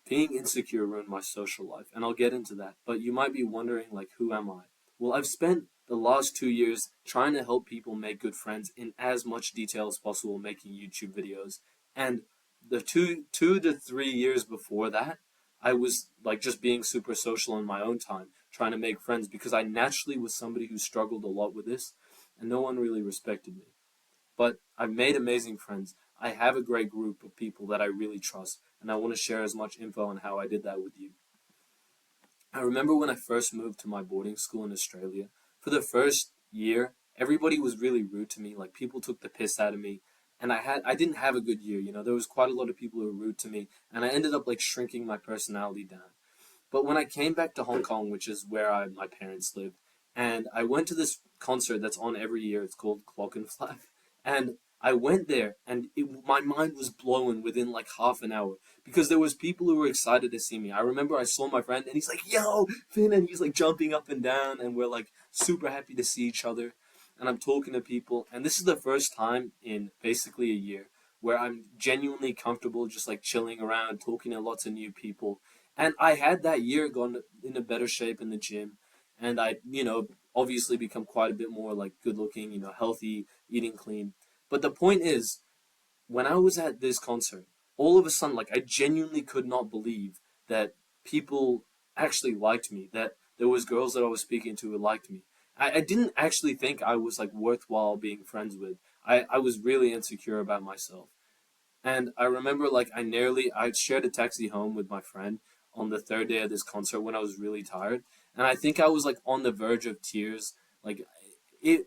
being insecure ruined my social life, and I'll get into that. But you might be wondering, like, who am I? Well, I've spent the last 2 years trying to help people make good friends in as much detail as possible, making YouTube videos. And the two to 3 years before that, I was like just being super social in my own time, trying to make friends because I naturally was somebody who struggled a lot with this, and no one really respected me. But I've made amazing friends. I have a great group of people that I really trust, and I want to share as much info on how I did that with you. I remember when I first moved to my boarding school in Australia. For the first year, everybody was really rude to me. Like people took the piss out of me, and I didn't have a good year. There was quite a lot of people who were rude to me, and I ended up like shrinking my personality down. But when I came back to Hong Kong, which is where my parents lived, and I went to this concert that's on every year, it's called Clock and Flap, and I went there, and my mind was blown within like half an hour because there was people who were excited to see me. I remember I saw my friend, and he's like, "Yo, Finn," and he's like jumping up and down, and we're like super happy to see each other. And I'm talking to people, and this is the first time in basically a year where I'm genuinely comfortable, just like chilling around, talking to lots of new people. And I had that year gone in a better shape in the gym, and I obviously become quite a bit more like good looking, healthy, eating clean. But the point is, when I was at this concert, all of a sudden, like, I genuinely could not believe that people actually liked me, that there was girls that I was speaking to who liked me. I didn't actually think I was, like, worthwhile being friends with. I was really insecure about myself. And I remember, like, I shared a taxi home with my friend on the third day of this concert when I was really tired. And I think I was, like, on the verge of tears. Like, it,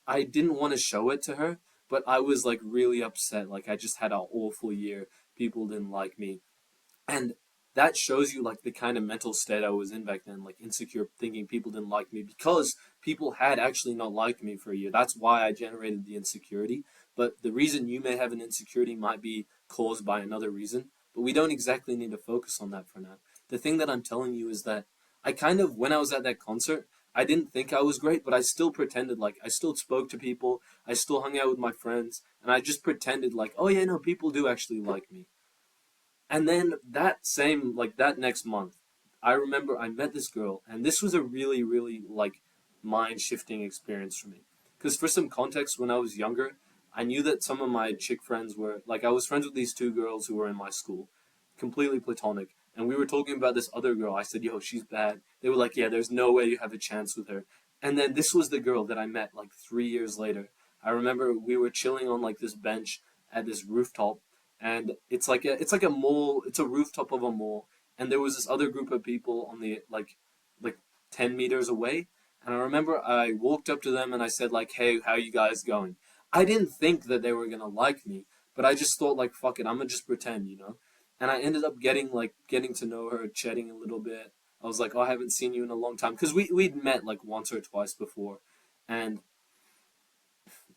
I didn't want to show it to her, but I was like really upset. Like I just had an awful year. People didn't like me. And that shows you like the kind of mental state I was in back then, like insecure, thinking people didn't like me because people had actually not liked me for a year. That's why I generated the insecurity. But the reason you may have an insecurity might be caused by another reason. But we don't exactly need to focus on that for now. The thing that I'm telling you is that when I was at that concert, I didn't think I was great, but I still pretended like I still spoke to people, I still hung out with my friends, and I just pretended like, oh yeah, no, people do actually like me. And then that next month, I remember I met this girl, and this was a really, really like mind shifting experience for me. Because for some context, when I was younger, I knew that some of my chick friends were like I was friends with these two girls who were in my school, completely platonic. And we were talking about this other girl. I said, "Yo, she's bad." They were like, "Yeah, there's no way you have a chance with her." And then this was the girl that I met like 3 years later. I remember we were chilling on like this bench at this rooftop, and it's like a mall. It's a rooftop of a mall, and there was this other group of people on the like 10 meters away. And I remember I walked up to them and I said like, "Hey, how you guys going?" I didn't think that they were gonna like me, but I just thought like, "Fuck it, I'm gonna just pretend." And I ended up getting to know her, chatting a little bit. I was like, "Oh, I haven't seen you in a long time," because we'd met like once or twice before, and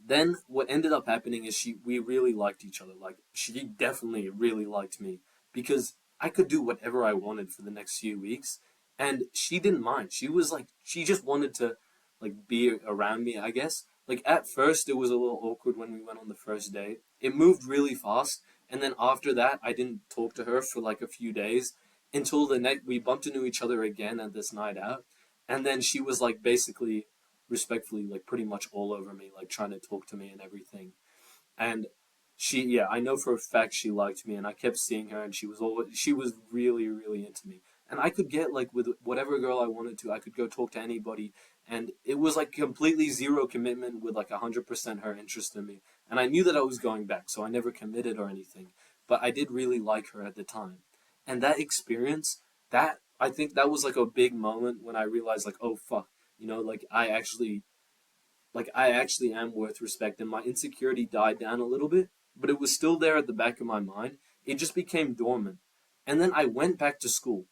then what ended up happening is we really liked each other. Like she definitely really liked me because I could do whatever I wanted for the next few weeks, and she didn't mind. She just wanted to like be around me, I guess. Like at first it was a little awkward when we went on the first date. It moved really fast, and then after that I didn't talk to her for like a few days until the next we bumped into each other again at this night out, and then she was like basically respectfully like pretty much all over me, like trying to talk to me and everything. And yeah, I know for a fact she liked me, and I kept seeing her, and she was really, really into me. And I could get like with whatever girl I wanted to, I could go talk to anybody, and it was like completely zero commitment with like 100% her interest in me. And I knew that I was going back, so I never committed or anything. But I did really like her at the time, and that experience, that I think that was like a big moment when I realized like, oh fuck, like I actually am worth respect, and my insecurity died down a little bit, but it was still there at the back of my mind. It just became dormant. And then I went back to school,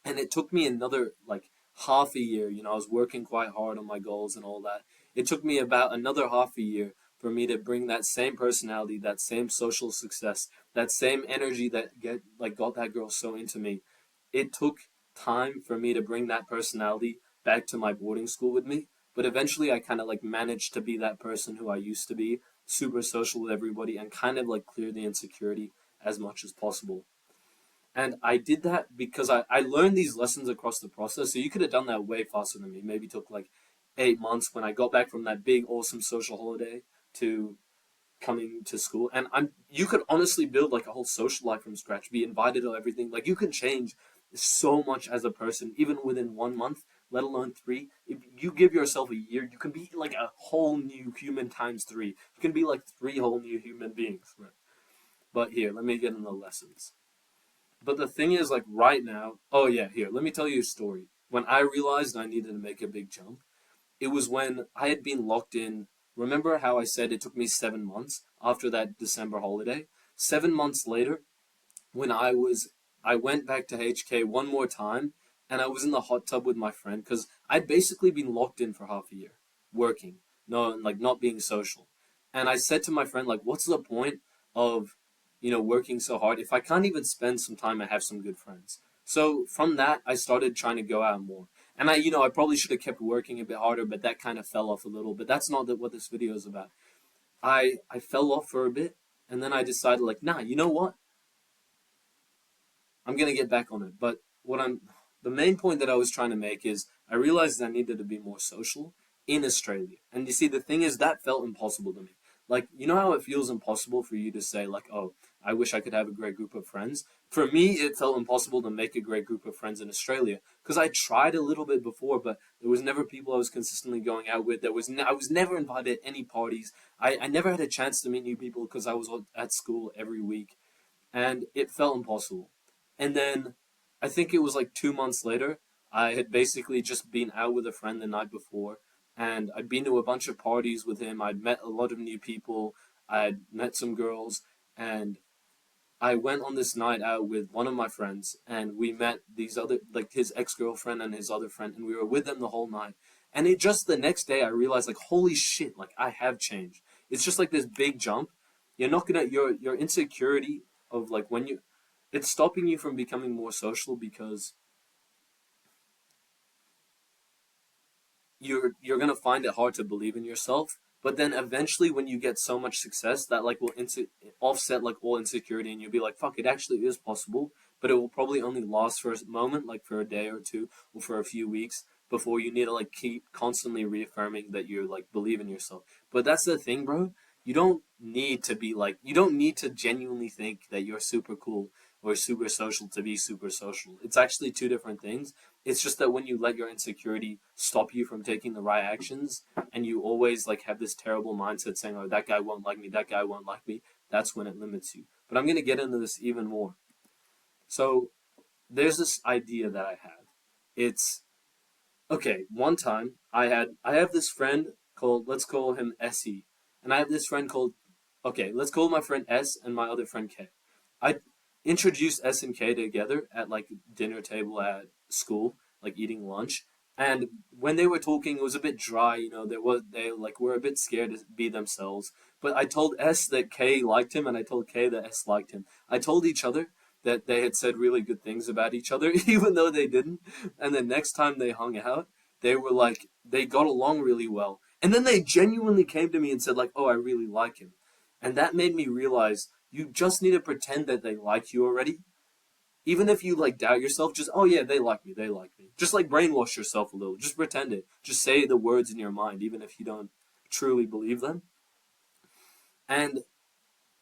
and it took me another like half a year. I was working quite hard on my goals and all that. It took me about another half a year for me to bring that same personality, that same social success, that same energy that got that girl so into me. It took time for me to bring that personality back to my boarding school with me. But eventually I kind of like managed to be that person who I used to be, super social with everybody, and kind of like clear the insecurity as much as possible. And I did that because I learned these lessons across the process. So you could have done that way faster than me. Maybe took like 8 months when I got back from that big, awesome social holiday to coming to school. And you could honestly build like a whole social life from scratch, be invited to everything. Like you can change so much as a person, even within 1 month, let alone three. If you give yourself a year, you can be like a whole new human times three. You can be like three whole new human beings. Right? But here, let me get into the lessons. But the thing is, like right now, oh yeah, here, let me tell you a story. When I realized I needed to make a big jump, it was when I had been locked in. Remember how I said it took me 7 months after that December holiday? 7 months later, when I went back to HK one more time, and I was in the hot tub with my friend because I'd basically been locked in for half a year, working, no, like not being social. And I said to my friend, like, what's the point of, working so hard if I can't even spend some time and have some good friends? So from that, I started trying to go out more. And I probably should have kept working a bit harder, but that kind of fell off a little. But that's not what this video is about. I fell off for a bit, and then I decided, like, nah, you know what? I'm gonna get back on it. But the main point that I was trying to make is I realized I needed to be more social in Australia. And you see, the thing is that felt impossible to me. Like, you know how it feels impossible for you to say, like, oh, I wish I could have a great group of friends. For me, it felt impossible to make a great group of friends in Australia because I tried a little bit before, but there was never people I was consistently going out with. I was never invited at any parties. I never had a chance to meet new people because I was at school every week, and it felt impossible. And then I think it was like 2 months later, I had basically just been out with a friend the night before, and I'd been to a bunch of parties with him. I'd met a lot of new people, I'd met some girls, and I went on this night out with one of my friends, and we met these other, like his ex girlfriend and his other friend, and we were with them the whole night. And it just the next day, I realized, like, holy shit, like, I have changed. It's just like this big jump. You're not gonna, your insecurity of like when it's stopping you from becoming more social because you're gonna find it hard to believe in yourself. But then eventually, when you get so much success, that like will offset like all insecurity, and you'll be like, "Fuck, it actually is possible." But it will probably only last for a moment, like for a day or two, or for a few weeks, before you need to like keep constantly reaffirming that you like believe in yourself. But that's the thing, bro. You don't need to genuinely think that you're super cool or super social to be super social. It's actually two different things. It's just that when you let your insecurity stop you from taking the right actions, and you always like have this terrible mindset saying, "Oh, that guy won't like me. That guy won't like me." That's when it limits you. But I'm gonna get into this even more. So there's this idea that I have. It's okay. One time I have this friend called, let's call him Se, and I have this friend called, okay, let's call my friend S and my other friend K. I introduced S and K together at like dinner table at school, like eating lunch. And when they were talking, it was a bit dry. They like were a bit scared to be themselves. But I told S that K liked him, and I told K that S liked him. I told each other that they had said really good things about each other, even though they didn't. And the next time they hung out, they were like they got along really well. And then they genuinely came to me and said like, "Oh, I really like him," and that made me realize you just need to pretend that they like you already. Even if you like doubt yourself, just, oh yeah, they like me, they like me. Just like brainwash yourself a little. Just pretend it. Just say the words in your mind, even if you don't truly believe them. And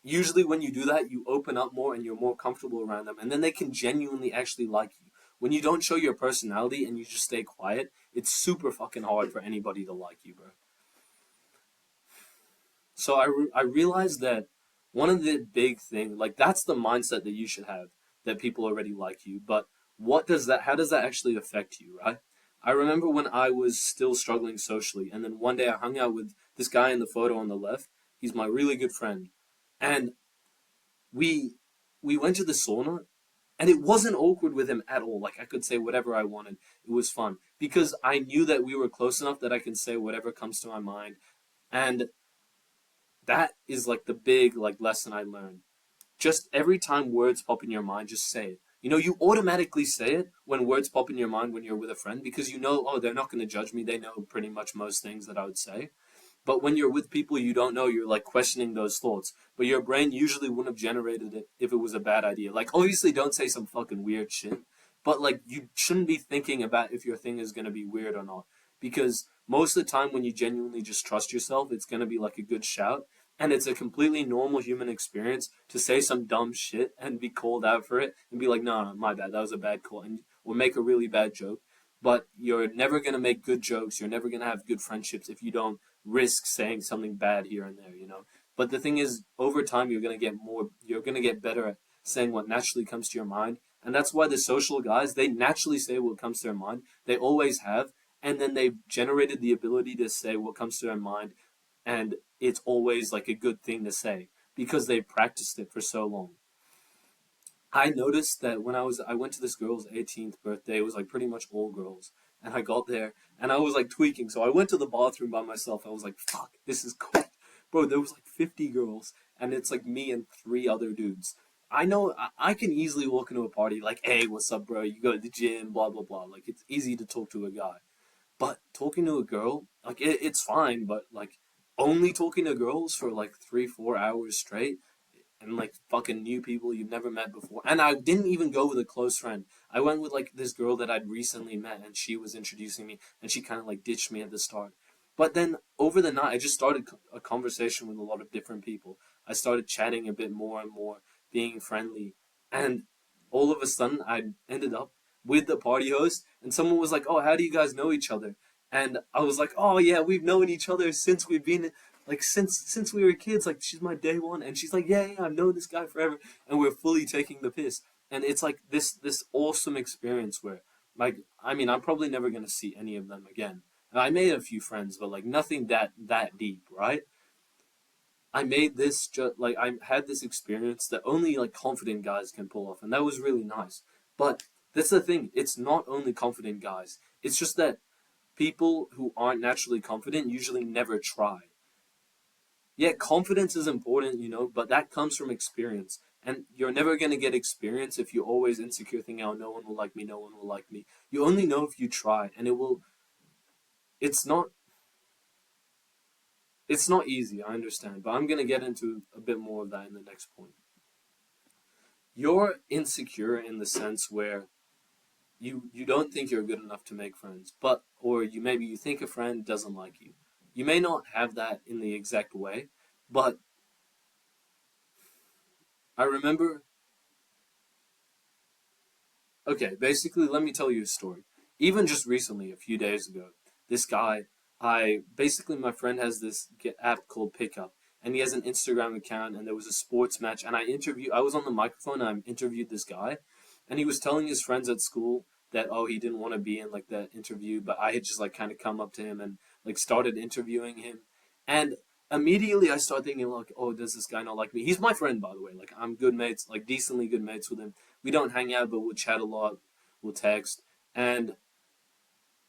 usually when you do that, you open up more and you're more comfortable around them. And then they can genuinely actually like you. When you don't show your personality and you just stay quiet, it's super fucking hard for anybody to like you, bro. So I realized that one of the big things, like that's the mindset that you should have, that people already like you. But how does that actually affect you, right? I remember when I was still struggling socially, and then one day I hung out with this guy in the photo on the left. He's my really good friend, and we we went to the sauna, and it wasn't awkward with him at all. Like I could say whatever I wanted. It was fun because I knew that we were close enough that I can say whatever comes to my mind, and that is like the big like lesson I learned. Just every time words pop in your mind, just say it. You automatically say it when words pop in your mind when you're with a friend because you know, oh, they're not going to judge me. They know pretty much most things that I would say. But when you're with people you don't know, you're like questioning those thoughts. But your brain usually wouldn't have generated it if it was a bad idea. Like, obviously, don't say some fucking weird shit. But like, you shouldn't be thinking about if your thing is gonna be weird or not, because most of the time when you genuinely just trust yourself, it's gonna be like a good shout, and it's a completely normal human experience to say some dumb shit and be called out for it and be like, no, no, my bad, that was a bad call, and or make a really bad joke. But you're never gonna make good jokes. You're never gonna have good friendships if you don't risk saying something bad here and there. You know. But the thing is, over time, you're gonna get more. You're gonna get better at saying what naturally comes to your mind, and that's why the social guys, they naturally say what comes to their mind. They always have, and then they've generated the ability to say what comes to their mind, and it's always like a good thing to say because they've practiced it for so long. I noticed that when I went to this girl's 18th birthday, it was like pretty much all girls. And I got there and I was like tweaking. So I went to the bathroom by myself. I was like, fuck, this is cool. Bro, there was like 50 girls and it's like me and three other dudes. I know I can easily walk into a party like, hey, what's up, bro? You go to the gym, blah, blah, blah. Like, it's easy to talk to a guy. But talking to a girl, like, it's fine. But like, only talking to girls for like 3, 4 hours straight and like fucking new people you've never met before. And I didn't even go with a close friend. I went with like this girl that I'd recently met, and she was introducing me, and she kind of like ditched me at the start. But then over the night, I just started a conversation with a lot of different people. I started chatting a bit more and more, being friendly, and all of a sudden, I ended up with the party host, and someone was like, "Oh, how do you guys know each other?" And I was like, "Oh yeah, we've known each other since we've been like since we were kids. Like she's my day one," and she's like, "Yeah, yeah, I've known this guy forever," and we're fully taking the piss, and it's like this awesome experience where, like, I mean, I'm probably never gonna see any of them again. And I made a few friends, but like nothing that deep, right? I made this just like I had this experience that only like confident guys can pull off, and that was really nice. But that's the thing; it's not only confident guys. It's just that people who aren't naturally confident usually never try. Yeah, confidence is important, but that comes from experience. And you're never going to get experience if you're always insecure, thinking, oh, no one will like me, no one will like me. You only know if you try, and it's not, it's not easy, I understand, but I'm going to get into a bit more of that in the next point. You're insecure in the sense where you don't think you're good enough to make friends, or maybe you think a friend doesn't like you. You may not have that in the exact way, but I remember. Okay, basically, let me tell you a story. Even just recently, a few days ago, this guy, my friend has this app called Pickup, and he has an Instagram account, and there was a sports match, and I was on the microphone, and I interviewed this guy, and he was telling his friends at school that, oh, he didn't want to be in, like, that interview, but I had just, like, kind of come up to him and, like, started interviewing him, and immediately I started thinking, like, oh, does this guy not like me? He's my friend, by the way. Like, I'm good mates, like, decently good mates with him. We don't hang out, but we'll chat a lot. We'll text. And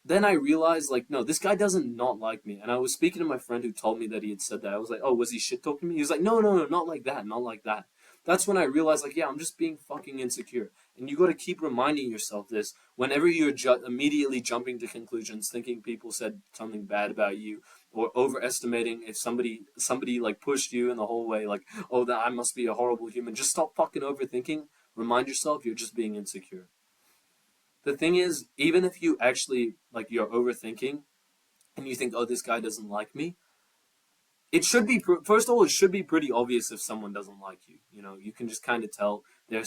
then I realized, like, no, this guy doesn't not like me. And I was speaking to my friend who told me that he had said that. I was like, oh, was he shit talking me? He was like, no, no, no, not like that, not like that. That's when I realized, like, yeah, I'm just being fucking insecure. And you got to keep reminding yourself this whenever you're immediately jumping to conclusions, thinking people said something bad about you, or overestimating if somebody like pushed you in the hallway, like, oh, that I must be a horrible human. Just stop fucking overthinking. Remind yourself you're just being insecure. The thing is, even if you actually like you're overthinking and you think, oh, this guy doesn't like me, it should be first of all, it should be pretty obvious if someone doesn't like you. You can just kind of tell they're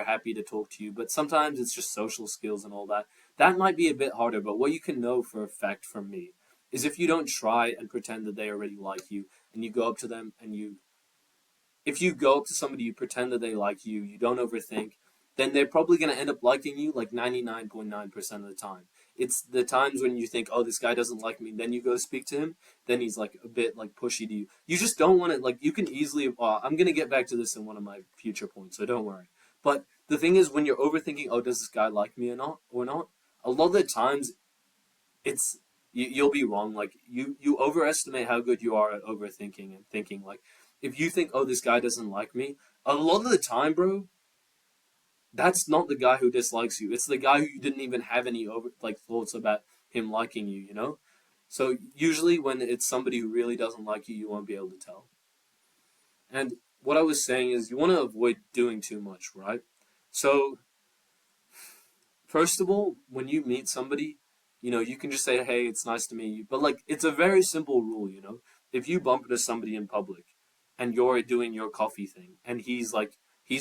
happy to talk to you, but sometimes it's just social skills and all that. That might be a bit harder, but what you can know for a fact from me is if you don't try and pretend that they already like you, and you go up to them and if you go up to somebody, you pretend that they like you, you don't overthink, then they're probably going to end up liking you like 99.9% of the time. It's the times when you think, oh, this guy doesn't like me, then you go speak to him, then he's like a bit like pushy to you. You just don't want to, like, you can easily, I'm going to get back to this in one of my future points, so don't worry. But the thing is, when you're overthinking, oh, does this guy like me or not, a lot of the times it's, you'll be wrong. Like you overestimate how good you are at overthinking and thinking. Like if you think, oh, this guy doesn't like me, a lot of the time, bro, that's not the guy who dislikes you. It's the guy who you didn't even have any thoughts about him liking you. So usually when it's somebody who really doesn't like you, you won't be able to tell. And what I was saying is you want to avoid doing too much, right? So first of all, when you meet somebody, you can just say, "Hey, it's nice to meet you." But like, it's a very simple rule, If you bump into somebody in public, and you're doing your coffee thing, and he's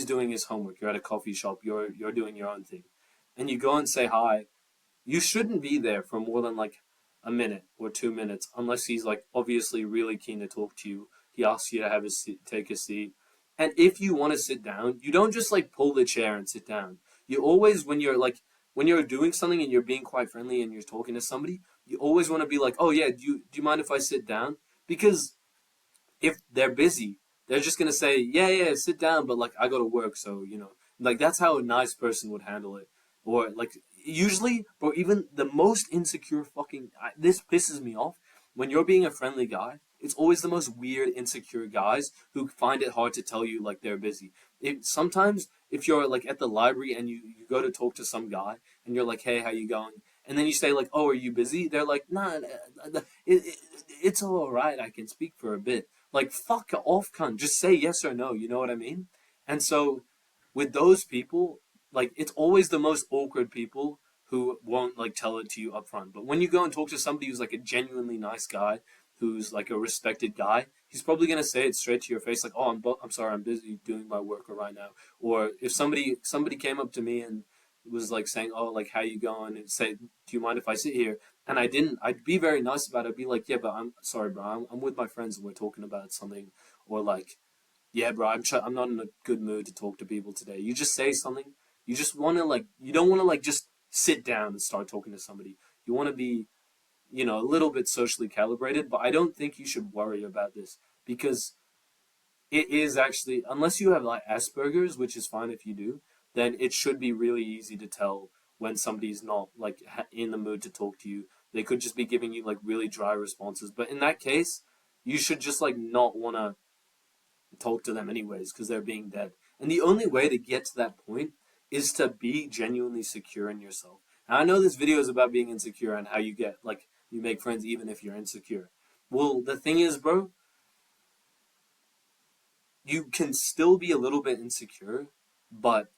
doing his homework, you're at a coffee shop, you're doing your own thing, and you go and say hi, you shouldn't be there for more than like a minute or 2 minutes, unless he's like obviously really keen to talk to you. He asks you to have a seat, take a seat, and if you want to sit down, you don't just like pull the chair and sit down. You always, when you're doing something and you're being quite friendly and you're talking to somebody, you always want to be like, "Oh yeah, do you mind if I sit down?" Because if they're busy, they're just gonna say, "Yeah, yeah, sit down," but like I go to work, so like that's how a nice person would handle it. Or like usually, or even the most insecure this pisses me off when you're being a friendly guy. It's always the most weird, insecure guys who find it hard to tell you like they're busy. Sometimes if you're like at the library and you go to talk to some guy and you're like, "Hey, how you going?" And then you say like, "Oh, are you busy?" They're like, "Nah, it's all right. I can speak for a bit." Like, fuck off, cunt. Just say yes or no. You know what I mean? And so, with those people, like, it's always the most awkward people who won't, like, tell it to you up front. But when you go and talk to somebody who's, like, a genuinely nice guy, who's, like, a respected guy, he's probably going to say it straight to your face, like, "Oh, I'm sorry, I'm busy doing my work right now." Or if somebody came up to me and was, like, saying, "Oh, like, how you going?" and say, "Do you mind if I sit here?" And I didn't, I'd be very nice about it. I'd be like, "Yeah, but I'm sorry, bro. I'm with my friends and we're talking about something." Or like, "Yeah, bro, I'm not in a good mood to talk to people today." You just say something. You just want to like, you don't want to like just sit down and start talking to somebody. You want to be, a little bit socially calibrated, but I don't think you should worry about this because it is actually, unless you have like Asperger's, which is fine if you do, then it should be really easy to tell when somebody's not like in the mood to talk to you. They could just be giving you like really dry responses. But in that case, you should just like not want to talk to them anyways because they're being dead. And the only way to get to that point is to be genuinely secure in yourself. And I know this video is about being insecure and how you get like you make friends even if you're insecure. Well, the thing is, bro, you can still be a little bit insecure, but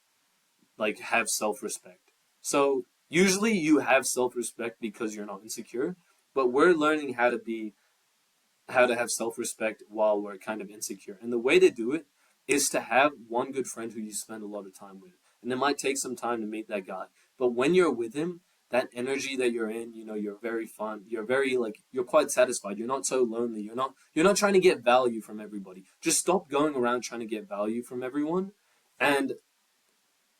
like have self respect. So usually you have self respect because you're not insecure, but we're learning how to have self respect while we're kind of insecure. And the way to do it is to have one good friend who you spend a lot of time with. And it might take some time to meet that guy. But when you're with him, that energy that you're in, you're very fun. You're very like you're quite satisfied. You're not so lonely. You're not trying to get value from everybody. Just stop going around trying to get value from everyone. And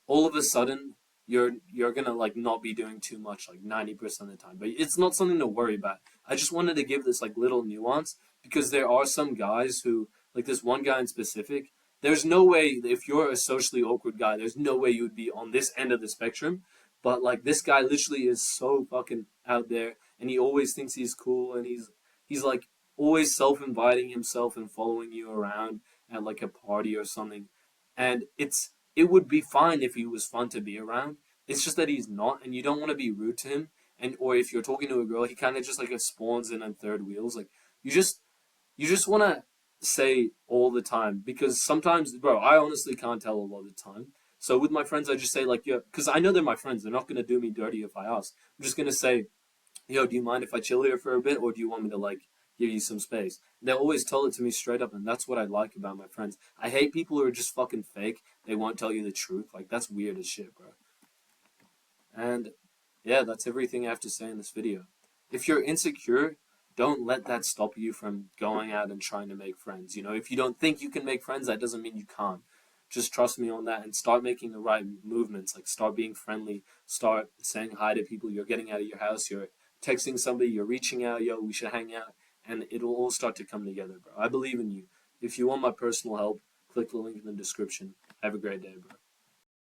all of a sudden you're gonna like not be doing too much like 90% of the time, but it's not something to worry about. I just wanted to give this like little nuance because there are some guys who like this one guy in specific, there's no way if you're a socially awkward guy, there's no way you would be on this end of the spectrum, but like this guy literally is so fucking out there and he always thinks he's cool and he's like always self-inviting himself and following you around at like a party or something, and it would be fine if he was fun to be around. It's just that he's not, and you don't want to be rude to him. And or if you're talking to a girl, he kind of just like spawns in on third wheels. Like you just want to say all the time because sometimes, bro, I honestly can't tell a lot of the time. So with my friends, I just say like, yeah, because I know they're my friends. They're not gonna do me dirty if I ask. I'm just gonna say, "Yo, do you mind if I chill here for a bit, or do you want me to like give you some space?" They always tell it to me straight up, and that's what I like about my friends. I hate people who are just fucking fake. They won't tell you the truth. Like that's weird as shit, bro. And yeah, that's everything I have to say in this video. If you're insecure, don't let that stop you from going out and trying to make friends. If you don't think you can make friends, that doesn't mean you can't. Just trust me on that and start making the right movements. Like start being friendly, start saying hi to people. You're getting out of your house, you're texting somebody, you're reaching out, "Yo, we should hang out," and it'll all start to come together, bro. I believe in you. If you want my personal help, click the link in the description. Have a great day, bro.